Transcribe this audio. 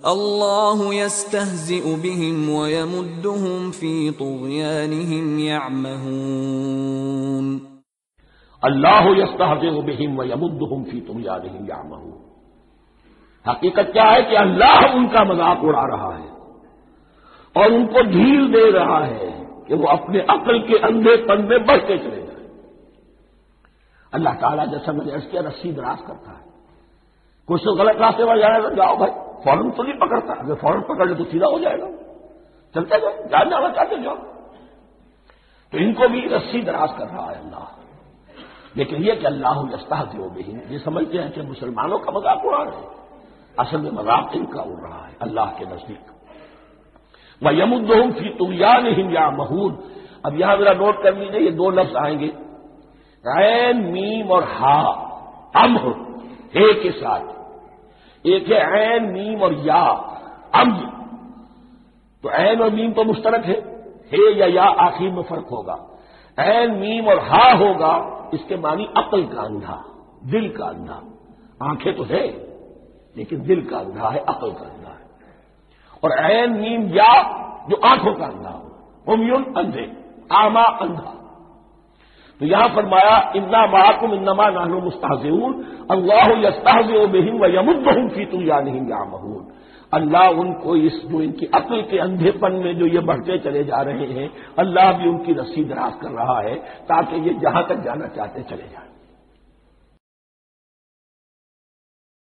اللہ یستہزئ بہم ویمدہم فی طغیانہم یعمہون۔ اللہ یستہزئ بہم ویمدہم فی طغیانہم یعمہون۔ حقیقت کیا ہے کہ اللہ ان کا مذاق اڑا رہا ہے اور ان کو ڈھیل دے رہا ہے کہ وہ اپنے عقل کے اندھے پن میں بڑھتے چلے جائیں۔ اللہ تعالیٰ جیسا میں نے عرض کیا رسی دراز کرتا ہے، کچھ تو غلط راستے پر جائے گا، جاؤ بھائی، فوراً تو نہیں پکڑتا، اگر فوراً پکڑ لے تو سیدھا ہو جائے گا، چلتے جاؤ، جان جانا چاہتے جاؤ۔ تو ان کو بھی رسی دراز کر رہا ہے اللہ، لیکن یہ کہ اللہ یستہزئ بہم، یہ سمجھتے ہیں کہ مسلمانوں کا مذاق اڑا رہے ہیں، اصل میں مذاق ان کا اڑ رہا ہے اللہ کے نزدیک۔ وَيَمُدُّهُمْ فِي طُغْيَانِهِمْ يَعْمَهُونَ۔ اب یہاں ذرا نوٹ کر لیجیے، یہ دو لفظ آئیں گے، عین میم اور ہا، امر ایک کے ساتھ، ایک ہے عین میم اور یا امر، تو عین اور میم تو مشترک ہے یا آخر میں فرق ہوگا، عین میم اور ہا ہوگا، اس کے معنی عقل کا اندھا، دل کا اندھا، آنکھیں تو ہے لیکن دل کا اندھا ہے، عقل کا اندھا ہے، اور عین میم یا جو آنکھوں کا اندھا ہو، عمیٌ اندھے، اعمیٰ اندھا۔ تو یہاں فرمایا انا معکم انما نحن مستہزئون، اللہ یستہزئ بہم ویمدہم فی طغیانہم یعمہون۔ اللہ ان کو اس جو ان کی عقل کے اندھے پن میں جو یہ بڑھتے چلے جا رہے ہیں، اللہ بھی ان کی رسی دراز کر رہا ہے تاکہ یہ جہاں تک جانا چاہتے چلے جائیں۔